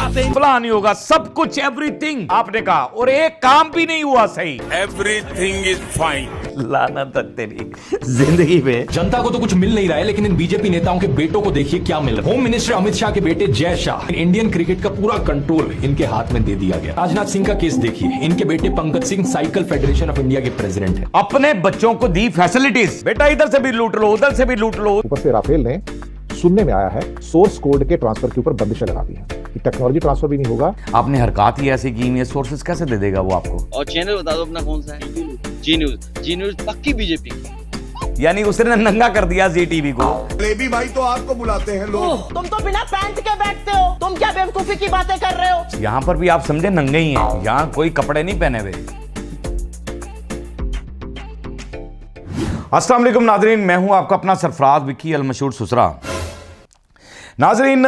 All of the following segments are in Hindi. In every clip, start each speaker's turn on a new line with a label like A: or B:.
A: फला नहीं होगा, सब कुछ एवरीथिंग आपने कहा और एक काम भी नहीं हुआ सही।
B: Everything is fine.
A: लानत तेरी जिंदगी में।
C: जनता को तो कुछ मिल नहीं रहा है, लेकिन इन बीजेपी नेताओं के बेटों को देखिए क्या मिल रहा है। होम मिनिस्टर अमित शाह के बेटे जय शाह, इंडियन क्रिकेट का पूरा कंट्रोल इनके हाथ में दे दिया गया। राजनाथ सिंह का केस देखिए, इनके बेटे Pankaj Singh cycle federation of India के प्रेसिडेंट है।
A: अपने बच्चों को दी फैसिलिटीज, बेटा इधर से भी लूट लो उधर से भी लूट लो।
D: ऊपर से राफेल ने सुनने में आया है सोर्स कोड के ट्रांसफर के ऊपर बंदिशें लगा दी है कि टेक्नोलॉजी ट्रांसफर भी नहीं होगा।
A: आपने हरकत ही ऐसी की, ये सोर्सेज कैसे दे देगा वो आपको?
E: और चैनल बता दो अपना कौन सा है? जी न्यूज पक्की बीजेपी की।
A: यानी उसने नंगा कर दिया जी टीवी को।
B: बेबी भाई तो आपको बुलाते हैं लोग।
F: तुम तो बिना पैंट के बैठते हो, तुम क्या बेवकूफी की बातें कर रहे हो?
A: यहाँ पर भी आप समझे नंगे ही हैं, यहाँ कोई कपड़े नहीं पहने हुए। अस्सलाम वालेकुम नाजरीन, मैं हूं आपका अपना सरफराज विक्की अल मशहूर सुसरा। नाजरीन,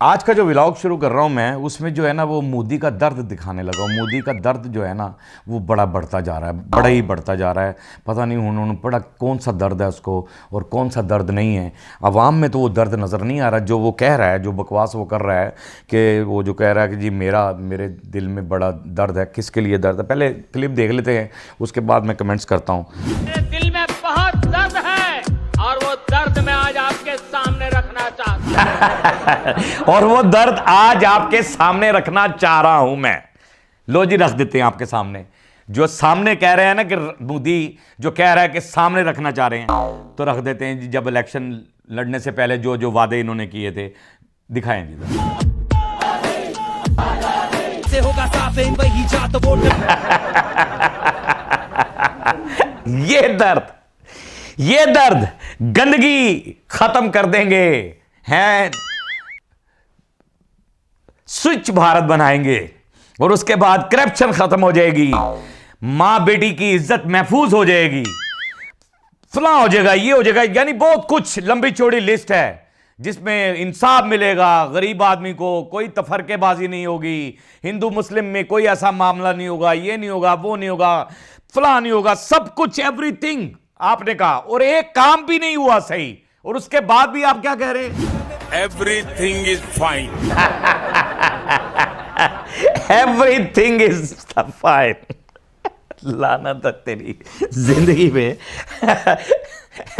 A: आज का जो व्लॉग शुरू कर रहा हूं मैं, उसमें जो है ना वो मोदी का दर्द दिखाने लगा हूं। मोदी का दर्द जो है ना वो बड़ा बढ़ता जा रहा है, बड़ा ही बढ़ता जा रहा है। पता नहीं उन्होंने बड़ा कौन सा दर्द है उसको और कौन सा दर्द नहीं है। अवाम में तो वो दर्द नज़र नहीं आ रहा जो वो कह रहा है, जो बकवास वो कर रहा है कि वो जो कह रहा है कि जी मेरे दिल में बड़ा दर्द है। किसके लिए दर्द है? पहले क्लिप देख लेते हैं, उसके बाद मैं कमेंट्स करता हूँ।
G: दिल में बहुत दर्द है और वो दर्द मैं आज आपके सामने रखना चाहता हूं।
A: और वो दर्द आज आपके सामने रखना चाह रहा हूं मैं। लो जी, रख देते हैं आपके सामने। जो सामने कह रहे हैं ना कि मोदी जो कह रहा है कि सामने रखना चाह रहे हैं, तो रख देते हैं जी। जब इलेक्शन लड़ने से पहले जो जो वादे इन्होंने किए थे, दिखाएं जी।
F: होगा साफ वही जात वोट।
A: ये दर्द गंदगी खत्म कर देंगे हैं, स्वच्छ भारत बनाएंगे और उसके बाद करप्शन खत्म हो जाएगी, मां बेटी की इज्जत महफूज हो जाएगी, फला हो जाएगा, ये हो जाएगा। यानी बहुत कुछ लंबी चौड़ी लिस्ट है जिसमें इंसाफ मिलेगा गरीब आदमी को, कोई तफरकेबाजी नहीं होगी, हिंदू मुस्लिम में कोई ऐसा मामला नहीं होगा, ये नहीं होगा, वो नहीं होगा, फला नहीं होगा, सब कुछ एवरीथिंग आपने कहा और एक काम भी नहीं हुआ सही। और उसके बाद भी आप क्या कह रहे हैं?
B: Everything is fine.
A: Everything is fine. लानत तेरी जिंदगी में।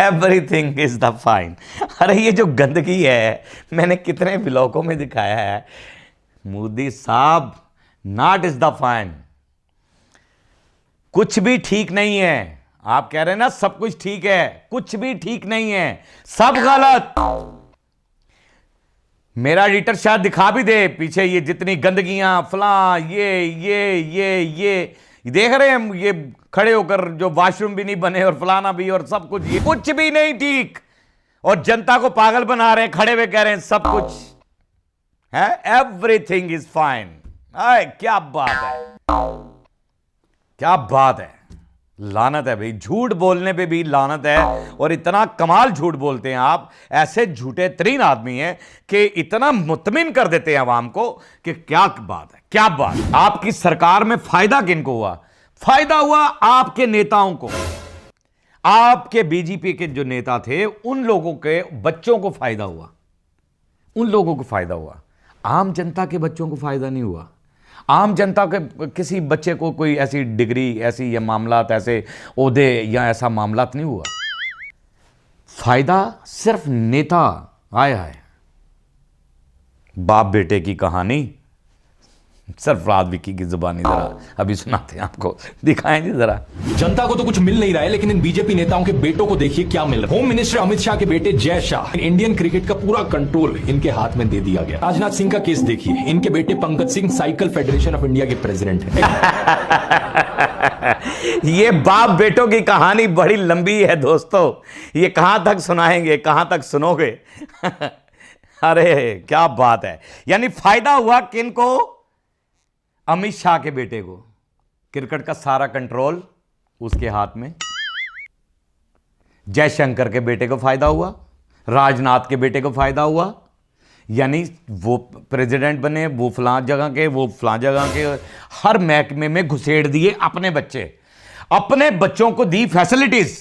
A: Everything is the fine. अरे ये जो गंदगी है, मैंने कितने ब्लॉगों में दिखाया है। मोदी साहब, नॉट इज द फाइन। कुछ भी ठीक नहीं है। आप कह रहे हैं ना सब कुछ ठीक है, कुछ भी ठीक नहीं है, सब गलत। मेरा एडिटर शायद दिखा भी दे पीछे ये जितनी गंदगियां फला ये देख रहे हैं हम, ये खड़े होकर जो वॉशरूम भी नहीं बने और फलाना भी और सब कुछ, ये कुछ भी नहीं ठीक। और जनता को पागल बना रहे हैं, खड़े हुए कह रहे हैं सब कुछ है, एवरीथिंग इज फाइन। क्या बात है, क्या बात है। लानत है भाई, झूठ बोलने पे भी लानत है। और इतना कमाल झूठ बोलते हैं आप, ऐसे झूठे तरीन आदमी हैं कि इतना मुतमिन कर देते हैं आवाम को कि क्या बात है, क्या बात। आपकी सरकार में फायदा किनको हुआ? फायदा हुआ आपके नेताओं को, आपके बीजेपी के जो नेता थे उन लोगों के बच्चों को फायदा हुआ, उन लोगों को फायदा हुआ। आम जनता के बच्चों को फायदा नहीं हुआ। आम जनता के किसी बच्चे को कोई ऐसी डिग्री, ऐसी या मामलात, ऐसे ओहदे या ऐसा मामलात नहीं हुआ। फायदा सिर्फ नेता आया है। बाप बेटे की कहानी सरफराज विक्की की जुबानी जरा अभी सुनाते हैं आपको, दिखाएं जी जरा।
C: जनता को तो कुछ मिल नहीं रहा है, लेकिन इन बीजेपी नेताओं के बेटों को देखिए क्या मिल रहा है। होम मिनिस्टर अमित शाह के बेटे जय शाह, इंडियन क्रिकेट का पूरा कंट्रोल इनके हाथ में दे दिया गया। राजनाथ सिंह का केस देखिए, इनके बेटे Pankaj Singh cycle federation of India के प्रेसिडेंट है।
A: ये बाप बेटों की कहानी बड़ी लंबी है दोस्तों, ये कहां तक सुनाएंगे, कहां तक सुनोगे? अरे क्या बात है। यानी फायदा हुआ किनको? अमित शाह के बेटे को। क्रिकेट का सारा कंट्रोल उसके हाथ में। जयशंकर के बेटे को फायदा हुआ, राजनाथ के बेटे को फायदा हुआ। यानी वो प्रेसिडेंट बने, वो फलां जगह के, वो फलां जगह के, हर महकमे में घुसेड़ दिए अपने बच्चे। अपने बच्चों को दी फैसिलिटीज,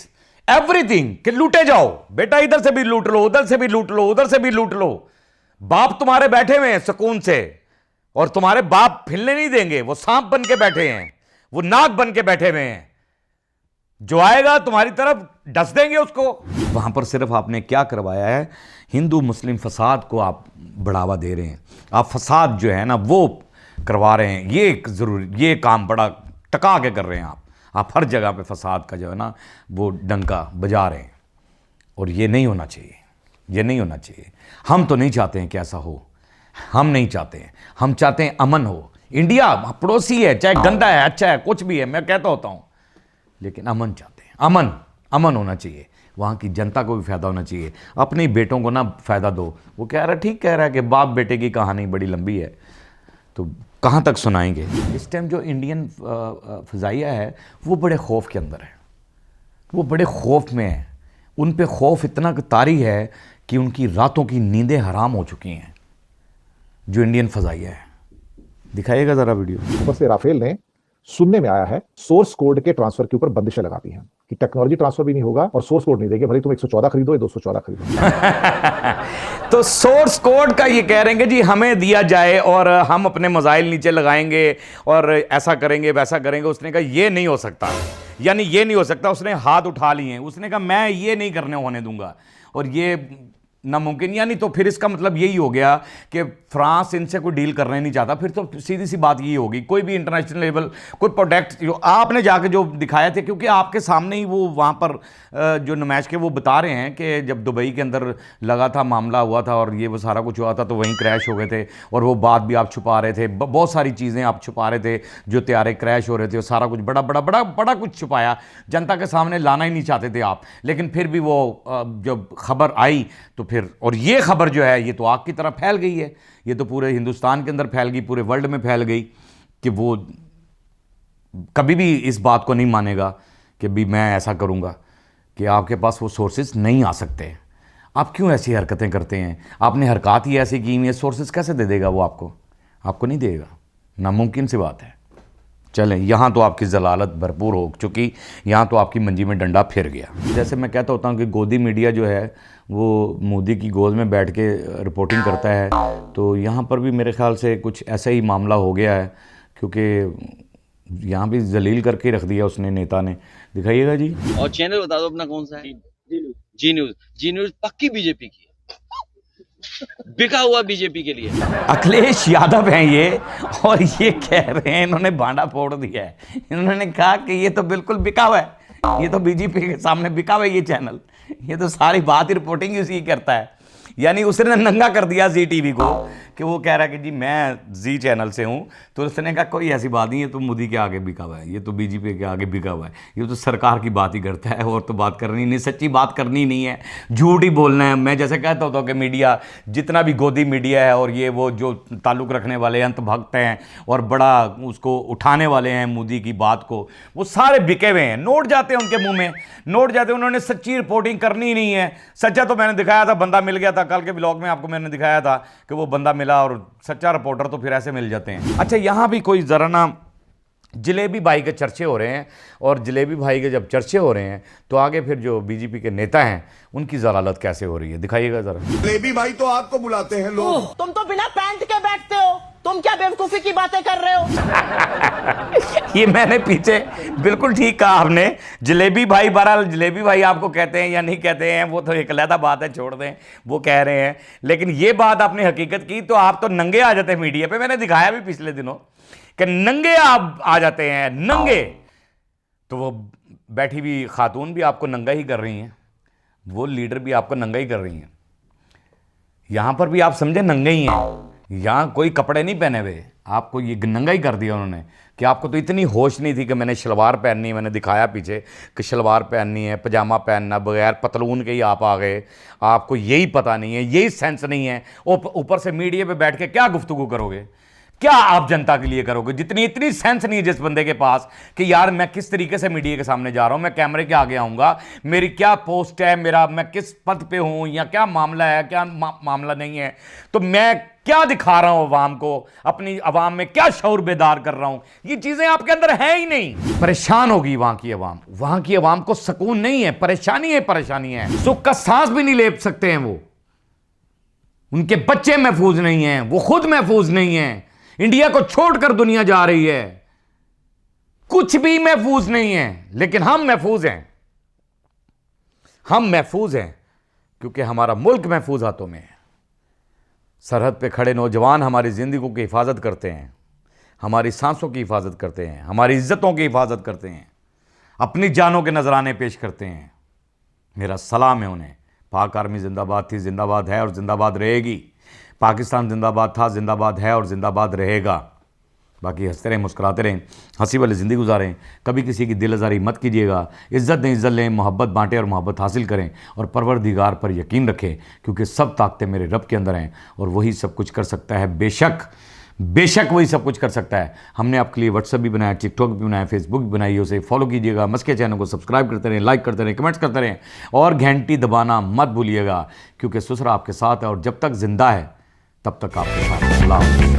A: एवरीथिंग कि लूटे जाओ, बेटा इधर से भी लूट लो, उधर से भी लूट लो, उधर से भी लूट लो। बाप तुम्हारे बैठे हुए हैं सुकून से, और तुम्हारे बाप हिलने नहीं देंगे। वो सांप बन के बैठे हैं, वो नाग बन के बैठे हुए हैं। जो आएगा तुम्हारी तरफ डस देंगे उसको। वहां पर सिर्फ आपने क्या करवाया है, हिंदू मुस्लिम फसाद को आप बढ़ावा दे रहे हैं। आप फसाद जो है ना वो करवा रहे हैं। ये जरूरी, ये काम बड़ा टका के कर रहे हैं आप हर जगह पे फसाद का जो है ना वो डंका बजा रहे हैं। और ये नहीं होना चाहिए, ये नहीं होना चाहिए। हम तो नहीं चाहते हैं कि ऐसा हो, हम नहीं चाहते हैं। हम चाहते हैं अमन हो। इंडिया पड़ोसी है, चाहे गंदा है अच्छा है कुछ भी है, मैं कहता होता हूं, लेकिन अमन चाहते हैं। अमन अमन होना चाहिए, वहाँ की जनता को भी फायदा होना चाहिए। अपने बेटों को ना फायदा दो। वो कह रहा है, ठीक कह रहा है कि बाप बेटे की कहानी बड़ी लंबी है, तो कहाँ तक सुनाएंगे। इस टाइम जो इंडियन फ़ज़ाइया है वो बड़े खौफ के अंदर है, वो बड़े खौफ में है। उन पे खौफ इतना तारी है कि उनकी रातों की नींदें हराम हो चुकी हैं। जो इंडियन फ़ज़ाइया है, दिखाइएगा ज़रा वीडियो।
D: ऊपर से राफेल ने सुनने में आया है सोर्स कोड के ट्रांसफर के ऊपर बंदिशें लगा दी हैं कि टेक्नोलॉजी ट्रांसफर भी नहीं होगा और सोर्स कोड नहीं देंगे, भले तुम 114 खरीदो या 214 खरीदो।
A: तो सोर्स कोड का ये कह रहे हैं कि जी हमें दिया जाए और हम अपने मज़ाइल नीचे लगाएंगे और ऐसा करेंगे वैसा करेंगे। उसने कहा ये नहीं हो सकता, यानी ये नहीं हो सकता। उसने हाथ उठा लिए, उसने कहा मैं ये नहीं करने होने दूंगा और ये नामुमकिन। यानी तो फिर इसका मतलब यही हो गया कि फ्रांस इनसे कोई डील करना ही नहीं चाहता। फिर तो सीधी सी बात यही होगी, कोई भी इंटरनेशनल लेवल कोई प्रोडक्ट जो आपने जाके जो दिखाए थे, क्योंकि आपके सामने ही वो वहाँ पर जो नुमाइश के वो बता रहे हैं कि जब दुबई के अंदर लगा था, मामला हुआ था और ये वो सारा कुछ हुआ था, तो वहीं क्रैश हो गए थे। और वो बात भी आप छुपा रहे थे, बहुत सारी चीज़ें आप छुपा रहे थे, जो त्यारे क्रैश हो रहे थे, वो सारा कुछ बड़ा बड़ा बड़ा बड़ा कुछ छुपाया, जनता के सामने लाना ही नहीं चाहते थे आप। लेकिन फिर भी वो जब खबर आई तो फिर, और ये खबर जो है ये तो आग की तरह फैल गई है। ये तो पूरे हिंदुस्तान के अंदर फैल गई, पूरे वर्ल्ड में फैल गई कि वो कभी भी इस बात को नहीं मानेगा कि भी मैं ऐसा करूंगा कि आपके पास वो सोर्सेज नहीं आ सकते। आप क्यों ऐसी हरकतें करते हैं? आपने हरकत ही ऐसी की हुई है, सोर्सेज कैसे दे देगा वो आपको नहीं देगा, नामुमकिन सी बात है। चलें, यहाँ तो आपकी जलालत भरपूर हो चुकी, यहाँ तो आपकी मंजी में डंडा फिर गया। जैसे मैं कहता होता हूँ कि गोदी मीडिया जो है वो मोदी की गोद में बैठ के रिपोर्टिंग करता है, तो यहाँ पर भी मेरे ख्याल से कुछ ऐसा ही मामला हो गया है, क्योंकि यहाँ भी जलील करके रख दिया उसने, नेता ने। दिखाइएगा जी।
E: और चैनल बता दो अपना कौन सा है? जी न्यूज। जी न्यूज पक्की बीजेपी की है, बिका हुआ बीजेपी के लिए।
A: अखिलेश यादव हैं ये, और ये कह रहे हैं, इन्होंने भांडा फोड़ दिया है। इन्होंने कहा कि ये तो बिल्कुल बिका हुआ है, ये तो बीजेपी के सामने बिका हुआ है ये चैनल, ये तो सारी बात ही रिपोर्टिंग उसी की करता है। यानी उसने नंगा कर दिया जी टीवी को कि वो कह रहा है कि जी मैं जी चैनल से हूँ। तो उसने कहा कोई ऐसी बात नहीं है, तो मोदी के आगे बिका हुआ है, ये तो बीजेपी के आगे बिका हुआ है, ये तो सरकार की बात ही करता है, और तो बात करनी नहीं, सच्ची बात करनी नहीं है, झूठ ही बोलना है। मैं जैसे कहता होता हूँ कि मीडिया जितना भी गोदी मीडिया है और ये वो जो ताल्लुक़ रखने वाले अंतभक्त हैं और बड़ा उसको उठाने वाले हैं मोदी की बात को, वो सारे बिके हुए हैं। नोट जाते हैं उनके मुँह में, नोट जाते हैं। उन्होंने सच्ची रिपोर्टिंग करनी ही नहीं है। सच्चा तो मैंने दिखाया था, बंदा मिल गया था, कल के ब्लॉग में आपको मैंने दिखाया था कि वो बंदा मिला, और सच्चा रिपोर्टर तो फिर ऐसे मिल जाते हैं। अच्छा, यहां भी कोई जरा ना जलेबी भाई के चर्चे हो रहे हैं, और जलेबी भाई के जब चर्चे हो रहे हैं तो आगे फिर जो बीजेपी के नेता हैं उनकी जलालत कैसे हो रही है, दिखाइएगा जरा।
B: जलेबी भाई तो आपको बुलाते हैं लोग।
F: तुम तो बिना पैंट के बैठते हो, तुम क्या बेवकूफी की बातें कर रहे हो?
A: ये मैंने पीछे बिल्कुल ठीक कहा आपने। जलेबी भाई, बहरहाल जलेबी भाई आपको कहते हैं या नहीं कहते हैं वो तो एक अलग बात है, छोड़ दें, वो कह रहे हैं। लेकिन ये बात आपने हकीकत की तो आप तो नंगे आ जाते हैं मीडिया पे। मैंने दिखाया भी पिछले दिनों कि नंगे आप आ जाते हैं, नंगे। तो वो बैठी भी खातून भी आपको नंगा ही कर रही हैं, वो लीडर भी आपको नंगा ही कर रही हैं। यहां पर भी आप समझे नंगे ही हैं, यहाँ कोई कपड़े नहीं पहने हुए, आपको ये नंगा ही कर दिया उन्होंने। कि आपको तो इतनी होश नहीं थी कि मैंने शलवार पहननी है, मैंने दिखाया पीछे कि शलवार पहननी है, पजामा पहनना, बगैर पतलून के ही आप आ गए। आपको यही पता नहीं है, यही सेंस नहीं है। ऊपर से मीडिया पे बैठ के क्या गुफ्तगू करोगे, क्या आप जनता के लिए करोगे? जितनी इतनी सेंस नहीं है जिस बंदे के पास कि यार मैं किस तरीके से मीडिया के सामने जा रहा हूं, मैं कैमरे के आगे आऊंगा, मेरी क्या पोस्ट है, मेरा मैं किस पद पे हूं, या क्या मामला है, क्या मामला नहीं है, तो मैं क्या दिखा रहा हूं अवाम को, अपनी अवाम में क्या शऊर बेदार कर रहा हूं, ये चीजें आपके अंदर है ही नहीं। परेशान होगी वहां की अवाम को सुकून नहीं है, परेशानी है, सुख का सांस भी नहीं ले सकते हैं वो। उनके बच्चे महफूज नहीं हैं, वो खुद महफूज नहीं हैं। इंडिया को छोड़कर दुनिया जा रही है, कुछ भी महफूज नहीं है। लेकिन हम महफूज हैं, हम महफूज हैं क्योंकि हमारा मुल्क महफूज हाथों में है। सरहद पे खड़े नौजवान हमारी जिंदगी की हिफाजत करते हैं, हमारी सांसों की हिफाजत करते हैं, हमारी इज्जतों की हिफाजत करते हैं, अपनी जानों के नजराने पेश करते हैं। मेरा सलाम है उन्हें। पाक आर्मी जिंदाबाद थी, जिंदाबाद है और जिंदाबाद रहेगी। पाकिस्तान जिंदाबाद था, जिंदाबाद है और जिंदाबाद रहेगा। बाकी हंसते रहें, मुस्कुराते रहें, हंसी वाली ज़िंदगी गुजारें। कभी किसी की दिल आज़ारी मत कीजिएगा। इज़्ज़त दें, इज़्ज़त लें, मोहब्बत बांटें और मोहब्बत हासिल करें। और परवरदिगार पर यकीन रखें क्योंकि सब ताकतें मेरे रब के अंदर हैं और वही सब कुछ कर सकता है। बेशक वही सब कुछ कर सकता है। हमने आपके लिए व्हाट्सएप भी बनाया, टिकटॉक भी बनाया, फेसबुक भी बनाई। उसे फॉलो कीजिएगा। मस्के चैनल को सब्सक्राइब करते रहें, लाइक करते रहें, कमेंट्स करते रहें और घंटी दबाना मत भूलिएगा क्योंकि ससुरा आपके साथ है और जब तक जिंदा है तब तक आपके साथ है। अल्लाह हाफ़िज़।